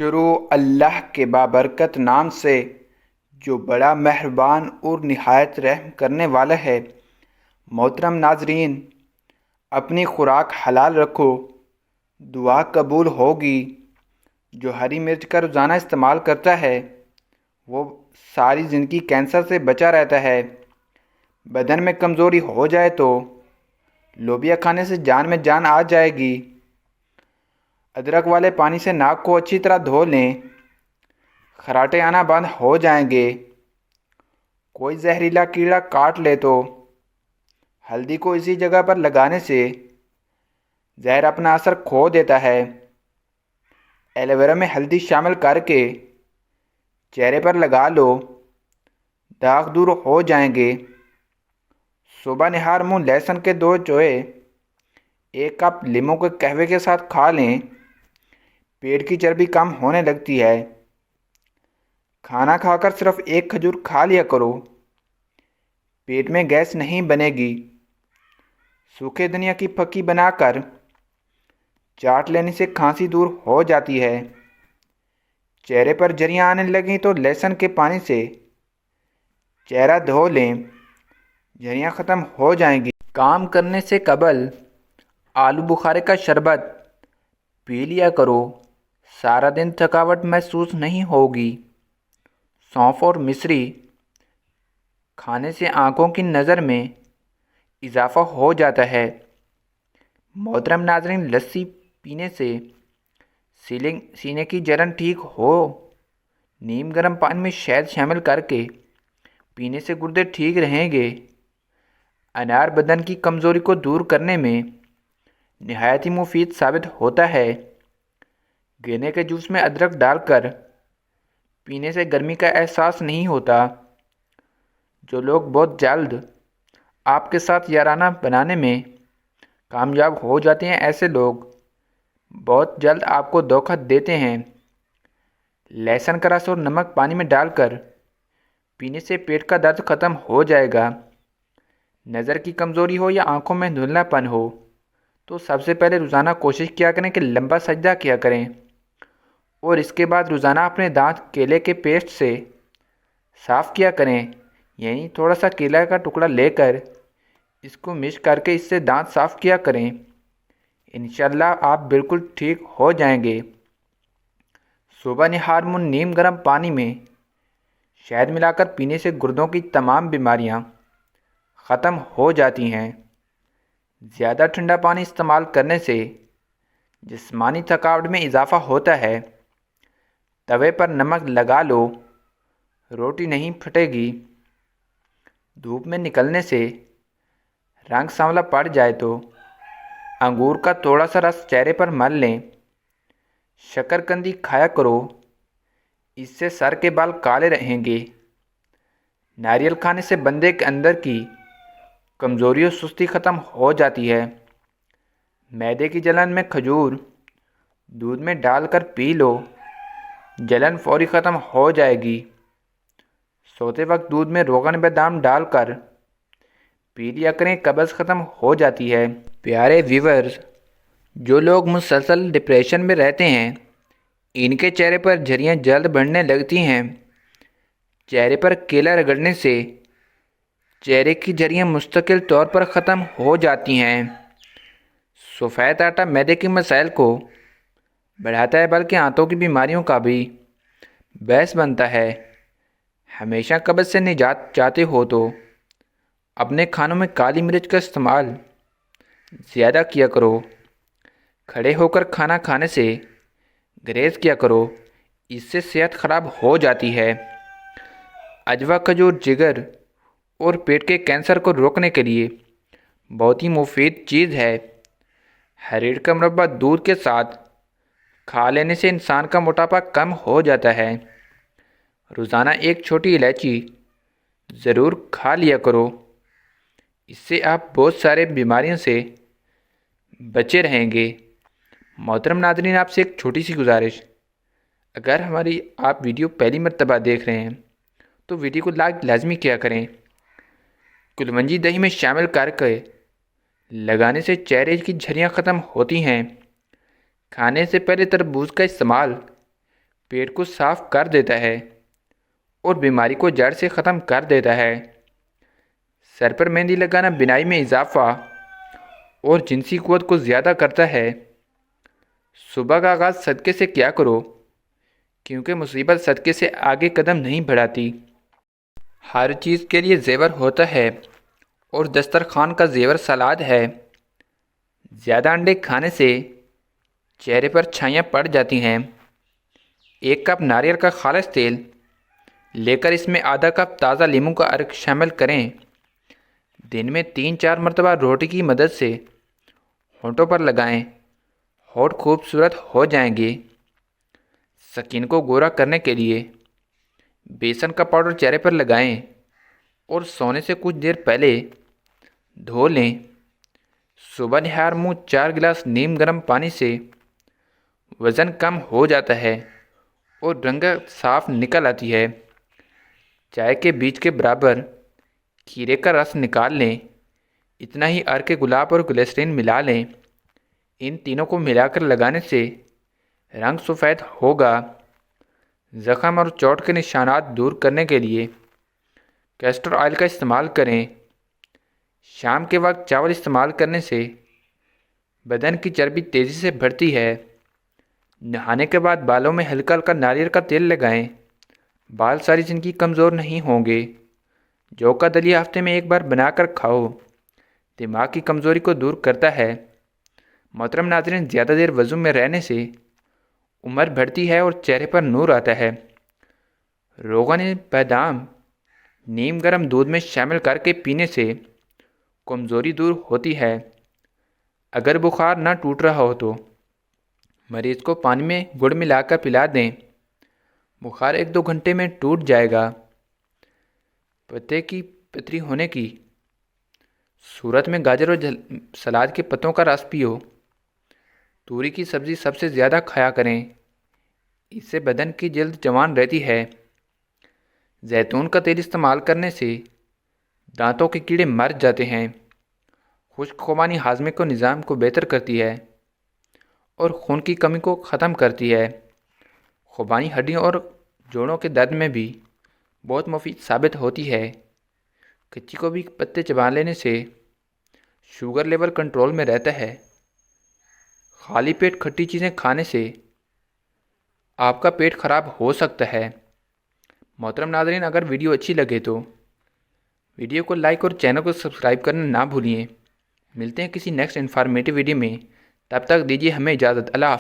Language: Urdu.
شروع اللہ کے بابرکت نام سے جو بڑا مہربان اور نہایت رحم کرنے والا ہے۔ محترم ناظرین، اپنی خوراک حلال رکھو، دعا قبول ہوگی۔ جو ہری مرچ کا روزانہ استعمال کرتا ہے وہ ساری زندگی کینسر سے بچا رہتا ہے۔ بدن میں کمزوری ہو جائے تو لوبیا کھانے سے جان میں جان آ جائے گی۔ ادرک والے پانی سے ناک کو اچھی طرح دھو لیں، خراٹے آنا بند ہو جائیں گے۔ کوئی زہریلا کیڑا کاٹ لے تو ہلدی کو اسی جگہ پر لگانے سے زہر اپنا اثر کھو دیتا ہے۔ ایلو ویرا میں ہلدی شامل کر کے چہرے پر لگا لو، داغ دور ہو جائیں گے۔ صبح نہار منہ لہسن کے 2 چوئے 1 کپ لیموں کے قہوے کے ساتھ کھا لیں، پیٹ کی چربی کم ہونے لگتی ہے۔ کھانا کھا کر صرف 1 کھجور کھا لیا کرو، پیٹ میں گیس نہیں بنے گی۔ سوکھے دھنیا کی پھکی بنا کر چاٹ لینے سے کھانسی دور ہو جاتی ہے۔ چہرے پر جھریاں آنے لگیں تو لہسن کے پانی سے چہرہ دھو لیں، جھریاں ختم ہو جائیں گی۔ کام کرنے سے قبل آلو بخارے کا شربت پی لیا کرو، سارا دن تھکاوٹ محسوس نہیں ہوگی۔ سونف اور مصری کھانے سے آنکھوں کی نظر میں اضافہ ہو جاتا ہے۔ محترم ناظرین، لسی پینے سے سینے کی جلن ٹھیک ہو، نیم گرم پانی میں شہد شامل کر کے پینے سے گردے ٹھیک رہیں گے۔ انار بدن کی کمزوری کو دور کرنے میں نہایت ہی مفید ثابت ہوتا ہے۔ گنے کے جوس میں ادرک ڈال کر پینے سے گرمی کا احساس نہیں ہوتا۔ جو لوگ بہت جلد آپ کے ساتھ یارانہ بنانے میں کامیاب ہو جاتے ہیں، ایسے لوگ بہت جلد آپ کو دھوکہ دیتے ہیں۔ لہسن کا رس اور نمک پانی میں ڈال کر پینے سے پیٹ کا درد ختم ہو جائے گا۔ نظر کی کمزوری ہو یا آنکھوں میں دھندلا پن ہو تو سب سے پہلے روزانہ کوشش کیا کریں کہ لمبا سجدہ کیا کریں، اور اس کے بعد روزانہ اپنے دانت کیلے کے پیسٹ سے صاف کیا کریں، یعنی تھوڑا سا کیلا کا ٹکڑا لے کر اس کو مکس کر کے اس سے دانت صاف کیا کریں۔ انشاءاللہ آپ بالکل ٹھیک ہو جائیں گے۔ صبح نہار منہ نیم گرم پانی میں شہد ملا کر پینے سے گردوں کی تمام بیماریاں ختم ہو جاتی ہیں۔ زیادہ ٹھنڈا پانی استعمال کرنے سے جسمانی تھکاوٹ میں اضافہ ہوتا ہے۔ توے پر نمک لگا لو، روٹی نہیں پھٹے گی۔ دھوپ میں نکلنے سے رنگ سانولا پڑ جائے تو انگور کا تھوڑا سا رس چہرے پر مل لیں۔ شکر قندی کھایا کرو، اس سے سر کے بال کالے رہیں گے۔ ناریل کھانے سے بندے کے اندر کی کمزوری و سستی ختم ہو جاتی ہے۔ معدے کی جلن میں کھجور دودھ میں ڈال کر پی لو، جلن فوری ختم ہو جائے گی۔ سوتے وقت دودھ میں روغن بادام ڈال کر پی لیا کریں، قبض ختم ہو جاتی ہے۔ پیارے ویورز، جو لوگ مسلسل ڈپریشن میں رہتے ہیں، ان کے چہرے پر جھریاں جلد بڑھنے لگتی ہیں۔ چہرے پر کیلا رگڑنے سے چہرے کی جھریاں مستقل طور پر ختم ہو جاتی ہیں۔ سفید آٹا معدے کے مسائل کو بڑھاتا ہے، بلکہ آنتوں کی بیماریوں کا بھی باعث بنتا ہے۔ ہمیشہ قبض سے نجات چاہتے ہو تو اپنے کھانوں میں کالی مرچ کا استعمال زیادہ کیا کرو۔ کھڑے ہو کر کھانا کھانے سے گریز کیا کرو، اس سے صحت خراب ہو جاتی ہے۔ اجوا کھجور جگر اور پیٹ کے کینسر کو روکنے کے لیے بہت ہی مفید چیز ہے۔ ہریر کا مربع دودھ کے ساتھ کھا لینے سے انسان کا موٹاپا کم ہو جاتا ہے۔ روزانہ 1 چھوٹی الائچی ضرور کھا لیا کرو، اس سے آپ بہت سارے بیماریوں سے بچے رہیں گے۔ محترم ناظرین، آپ سے ایک چھوٹی سی گزارش، اگر ہماری آپ ویڈیو پہلی مرتبہ دیکھ رہے ہیں تو ویڈیو کو لائک لازمی کیا کریں۔ کلونجی دہی میں شامل کر کے لگانے سے چہرے کی جھریاں ختم ہوتی ہیں۔ کھانے سے پہلے تربوز کا استعمال پیٹ کو صاف کر دیتا ہے اور بیماری کو جڑ سے ختم کر دیتا ہے۔ سر پر مہندی لگانا بینائی میں اضافہ اور جنسی قوت کو زیادہ کرتا ہے۔ صبح کا آغاز صدقے سے کیا کرو، کیونکہ مصیبت صدقے سے آگے قدم نہیں بڑھاتی۔ ہر چیز کے لیے زیور ہوتا ہے اور دسترخوان کا زیور سلاد ہے۔ زیادہ انڈے کھانے سے چہرے پر چھائیاں پڑ جاتی ہیں۔ 1 کپ ناریل کا خالص تیل لے کر اس میں آدھا کپ تازہ لیموں کا عرق شامل کریں۔ دن میں 3-4 مرتبہ روٹی کی مدد سے ہونٹوں پر لگائیں، ہونٹ خوبصورت ہو جائیں گے۔ سکن کو گورا کرنے کے لیے بیسن کا پاؤڈر چہرے پر لگائیں اور سونے سے کچھ دیر پہلے دھو لیں۔ صبح نہار منہ 4 گلاس نیم گرم پانی سے وزن کم ہو جاتا ہے اور رنگت صاف نکل آتی ہے۔ چائے کے بیج کے برابر کھیرے کا رس نکال لیں، اتنا ہی عرق گلاب اور گلیسرین ملا لیں۔ ان تینوں کو ملا کر لگانے سے رنگ سفید ہوگا۔ زخم اور چوٹ کے نشانات دور کرنے کے لیے کیسٹر آئل کا استعمال کریں۔ شام کے وقت چاول استعمال کرنے سے بدن کی چربی تیزی سے بڑھتی ہے۔ نہانے کے بعد بالوں میں ہلکا ہلکا ناریل کا تیل لگائیں، بال ساری زندگی کمزور نہیں ہوں گے۔ جو کا دلیا ہفتے میں 1 بار بنا کر کھاؤ، دماغ کی کمزوری کو دور کرتا ہے۔ محترم ناظرین، زیادہ دیر وضو میں رہنے سے عمر بڑھتی ہے اور چہرے پر نور آتا ہے۔ روغن بادام نیم گرم دودھ میں شامل کر کے پینے سے کمزوری دور ہوتی ہے۔ اگر بخار نہ ٹوٹ رہا ہو تو مریض کو پانی میں گڑ ملا کر پلا دیں، بخار 1-2 گھنٹے میں ٹوٹ جائے گا۔ پتے کی پتری ہونے کی صورت میں گاجر اور سلاد کے پتوں کا رس پیو۔ توری کی سبزی سب سے زیادہ کھایا کریں، اس سے بدن کی جلد جوان رہتی ہے۔ زیتون کا تیل استعمال کرنے سے دانتوں کے کیڑے مر جاتے ہیں۔ خشک خوبانی ہاضمے کو نظام کو بہتر کرتی ہے اور خون کی کمی کو ختم کرتی ہے۔ خوبانی ہڈیوں اور جوڑوں کے درد میں بھی بہت مفید ثابت ہوتی ہے۔ کچی گوبھی کے پتے چبا لینے سے شوگر لیول کنٹرول میں رہتا ہے۔ خالی پیٹ کھٹی چیزیں کھانے سے آپ کا پیٹ خراب ہو سکتا ہے۔ محترم ناظرین، اگر ویڈیو اچھی لگے تو ویڈیو کو لائک اور چینل کو سبسکرائب کرنا نہ بھولیے۔ ملتے ہیں کسی نیکسٹ انفارمیٹیو ویڈیو میں، تب تک دیجیے ہمیں اجازت۔ اللہ حافظ۔